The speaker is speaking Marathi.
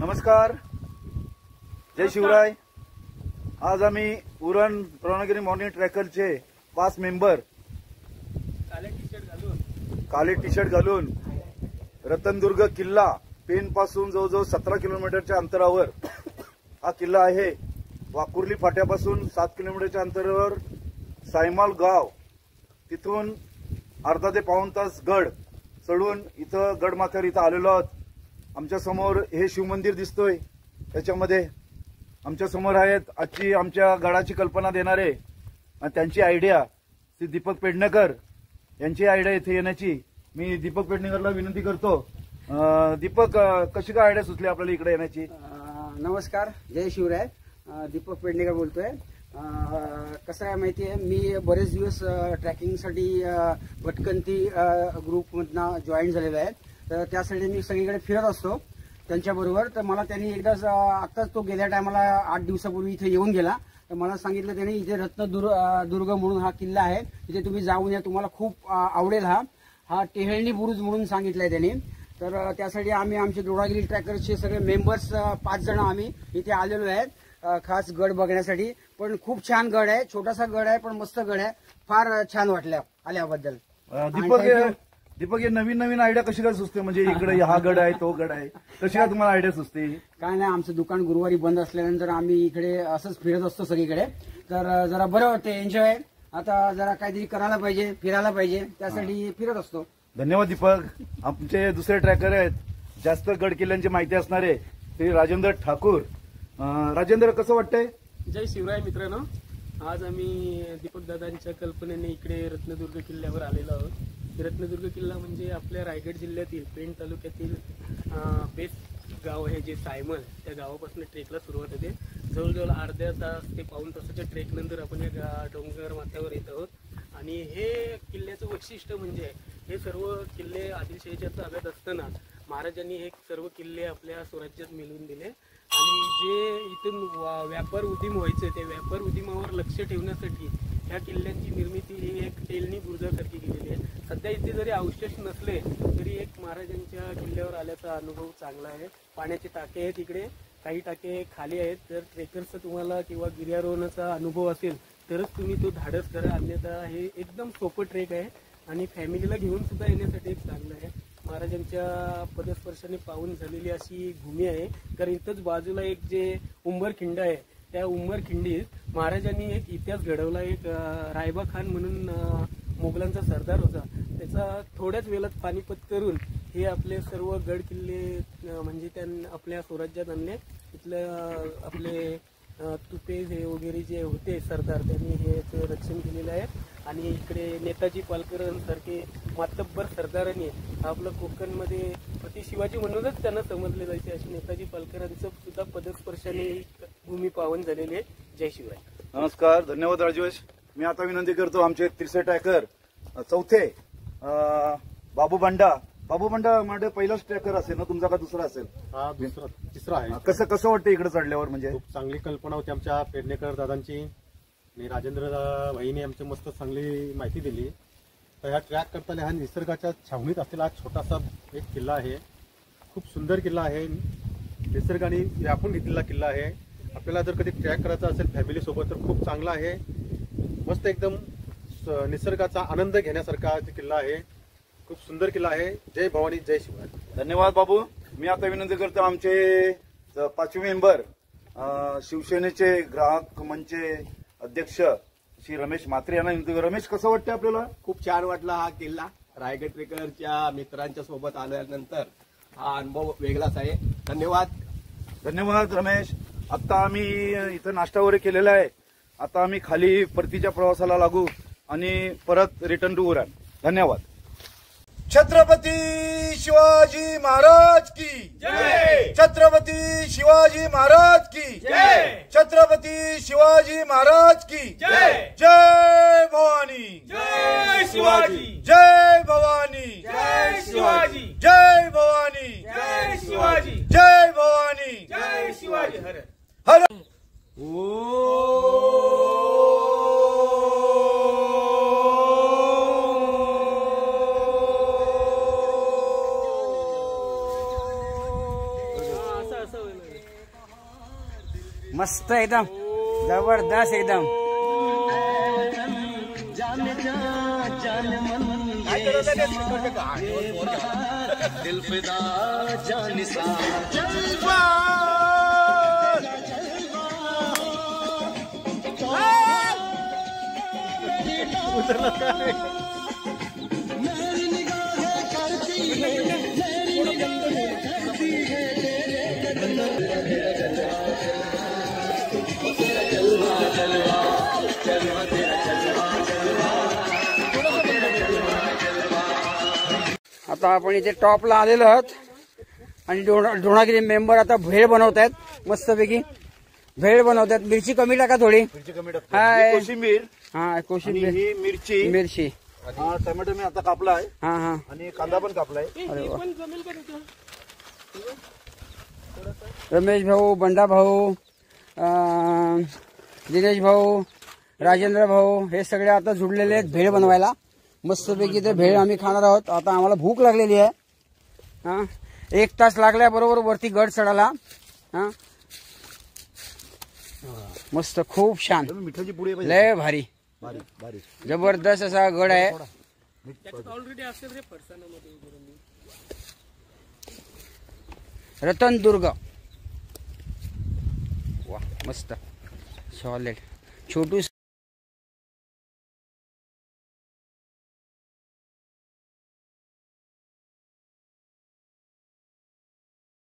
नमस्कार, जय शिवराय। आज आम्ही उरण द्रोणगिरी मॉर्निंग ट्रॅकरचे 5 मेंबर काले टी शर्ट घालून रतनदुर्ग किल्ला पेन पासून जवळजवळ 17 किलोमीटरच्या अंतरावर हा किल्ला आहे। वाकुर्ली फाट्यापासून 7 किलोमीटरच्या अंतरावर सायमाल गाव, तिथून अर्धा ते पाऊण तास गड चढून इथं गडमाथ्यावर इथं आलेलो आहोत। आमच्या समोर हे शिवमंदिर दिसतोय, त्याच्यामध्ये आमच्या समोर आहेत आजची आमच्या गडाची कल्पना देणारे आणि त्यांची आयडिया श्री दीपक पेडणेकर यांची आयडिया इथे येण्याची। मी दीपक पेडणेकरला विनंती करतो। दीपक, कशी काय आयडिया सुचली आपल्याला इकडे येण्याची? नमस्कार, जय शिवराय। दीपक पेडणेकर बोलतोय। कसं आहे माहिती आहे, मी बरेच दिवस ट्रॅकिंगसाठी भटकंती ग्रुपमधनं जॉईन झालेलो आहे। तर त्यासाठी मी सगळीकडे फिरत असतो त्यांच्याबरोबर। तर मला त्यांनी एकदाच आत्ताच तो गेल्या टायमाला 8 दिवसापूर्वी इथे येऊन गेला। तर मला सांगितलं त्यांनी इथे रत्नदुर्ग म्हणून हा किल्ला आहे, तिथे तुम्ही जाऊन या, तुम्हाला खूप आवडेल। हा टेहळणी बुरुज म्हणून सांगितलंय त्यांनी। तर त्यासाठी आम्ही आमचे द्रोणागिरी ट्रॅकरचे सगळे मेंबर्स 5 जण आम्ही इथे आलेलो आहेत खास गड बघण्यासाठी। पण खूप छान गड आहे, छोटासा गड आहे पण मस्त गड आहे, फार छान वाटलं आल्याबद्दल। दीपक, हे नवीन नवीन आयडिया कशी काय सुचते? म्हणजे इकडे हा गड आहे, तो गड आहे, कशी काय तुम्हाला आयडिया सुचते? काय नाही, आमचं दुकान गुरुवारी बंद असल्यानंतर आम्ही इकडे असंच फिरत असतो सगळीकडे। तर जरा बरं वाटतं, एन्जॉय। आता जरा काहीतरी करायला पाहिजे, फिरायला पाहिजे, त्यासाठी फिरत असतो। धन्यवाद दीपक। आमचे दुसरे ट्रॅकर आहेत, जास्त गड किल्ल्यांची माहिती असणारे ते राजेंद्र ठाकूर। राजेंद्र, कसं वाटतंय? जय शिवराय मित्रांनो, आज आम्ही दीपक दादांच्या कल्पनेने इकडे रत्नदुर्ग किल्ल्यावर आलेलो आहोत। रत्नदुर्ग किल्ला म्हणजे आपल्या रायगड जिल्ह्यातील पेण तालुक्यातील बेस्ट गाव आहे जे सायमल, त्या गावापासून ट्रेकला सुरुवात होते। जवळजवळ अर्ध्या तास ते पाऊण तासाच्या ट्रेक नंतर आपण या डोंगर माथ्यावर येत आहोत। आणि हे किल्ल्याचं वैशिष्ट्य म्हणजे हे सर्व किल्ले आदिलशाहीच्या ताब्यात असताना महाराजांनी हे सर्व किल्ले आपल्या स्वराज्यात मिळवून दिले। आणि जे इथून व्यापार उदीम व्हायचे, ते व्यापार उदीमावर लक्ष ठेवण्यासाठी ह्या किल्ल्यांची निर्मिती ही एक टेलणी बुरुजासारखी केलेली आहे। सध्या इथे जरी अवशेष नसले तरी एक महाराजांच्या किल्ल्यावर आल्याचा अनुभव चांगला आहे। पाण्याचे टाके आहेत इकडे, काही टाके खाली आहेत। जर ट्रेकरचा तुम्हाला किंवा गिर्यारोहणाचा अनुभव असेल तरच तुम्ही तो धाडस करा, अन्यथा हे एकदम सोपं ट्रेक आहे आणि फॅमिलीला घेऊन सुद्धा येण्यासाठी एक चांगलं आहे। महाराजांच्या पदस्पर्शाने पावन झालेली अशी भूमी आहे। कारण इथंच बाजूला एक जे उंबरखिंड आहे, त्या उंबरखिंडीत महाराजांनी एक इतिहास घडवला। एक रायबा खान म्हणून मोगलांचा सरदार होता, त्याचा थोड्याच वेळात पानिपत करून हे आपले सर्व गड किल्ले म्हणजे त्यांनी आपल्या स्वराज्यात आणले। इथलं आपले तुपे हे वगैरे जे होते सरदार, त्यांनी हे रक्षण केलेलं आहे। आणि इकडे नेताजी पालकरांसारखे मातब्बर सरदारांनी आपलं कोकणमध्ये प्रति शिवाजी म्हणूनच त्यांना समजले जायचे, असे नेताजी पालकरांचं सुद्धा पदस्पर्शाने भूमी पावन झालेली आहे। जय शिवराय। नमस्कार, धन्यवाद राजेश। मी आता विनंती करतो आमचे तिसरे ट्रॅकर चौथे बाबू बंडा म्हणजे पहिलाच ट्रॅकर असेल ना तुमचा का दुसरा असेल? हा तिसरा आहे। कसं वाटतं इकडे चढल्यावर? म्हणजे खूप चांगली कल्पना होती आमच्या पेडणेकर दादांची आणि राजेंद्र भाईने आमची मस्त चांगली माहिती दिली। तर ह्या ट्रॅक करताना हा निसर्गाच्या छावणीत असलेला छोटासा एक किल्ला आहे, खूप सुंदर किल्ला आहे, निसर्गाने व्यापून घेतलेला किल्ला आहे। आपल्याला जर कधी ट्रॅक करायचा असेल फॅमिली सोबत तर खूप चांगला आहे, मस्त एकदम निसर्गाचा आनंद घेण्यासारखा किल्ला आहे, खूप सुंदर किल्ला आहे। जय भवानी, जय शिवराय। धन्यवाद बाबू। मी आता विनंती करतो आमचे 5वे मेंबर शिवसेनेचे ग्राहक मंचचे अध्यक्ष श्री रमेश म्हात्रे यांना विनंती करतो। रमेश, कसं वाटतं आपल्याला? खूप छान वाटला हा किल्ला। रायगड ट्रेकरच्या मित्रांच्या सोबत आल्यानंतर हा अनुभव वेगळाच आहे। धन्यवाद रमेश। आता आम्ही इथं नाश्ता वगैरे केलेला आहे, आता आम्ही खाली परतीच्या प्रवासाला लागू आणि परत रिटर्न टू उरण। धन्यवाद। छत्रपती शिवाजी महाराज की जय। छत्रपती शिवाजी महाराज की जय। छत्रपती शिवाजी महाराज की जय। जय भवानी, जय शिवाजी, जय भवानी, जय शिवाजी, जय भवानी, जय शिवाजी, जय भवानी, जय शिवाजी। हर हर असं मस्त एकदम जबरदस्त एकदम. आता आपण इथे टॉपला आलेलो आहोत आणि ढोणागिरी मेंबर आता भेळ बनवत आहेत मस्तपैकी. भेळ बनवत आहेत. मिरची कमी टाका थोडी. मिरची कमी टाक. हाय. कोशिंबीर हा आणि कोशिंबीर ही मिरची मिरची. हा टोमॅटो मी आता कापला आहे हा हा आणि कांदा पण कापलाय. अरे वा. पण जमेल का तिथं? रमेश भाऊ, बंडा भाऊ, दिनेश भाऊ, राजेंद्र भाऊ हे सगळे आता जुडलेले आहेत भेळ बनवायला. मस्तपैकी ते भेळ आम्ही खाणार आहोत. आता आम्हाला भूक लागलेली आहे. हा 1 तास लागल्याबरोबर वरती गड चढाला. हा मस्त खूप छान मिठाची पुडी आहे लय भारी बारीक बारीक. जबरदस्त असा गड आहे. त्याच्यात ऑलरेडी असेल रे फरसाणामध्ये करून. रतनदुर्ग. वा मस्त सॉलिड छोटू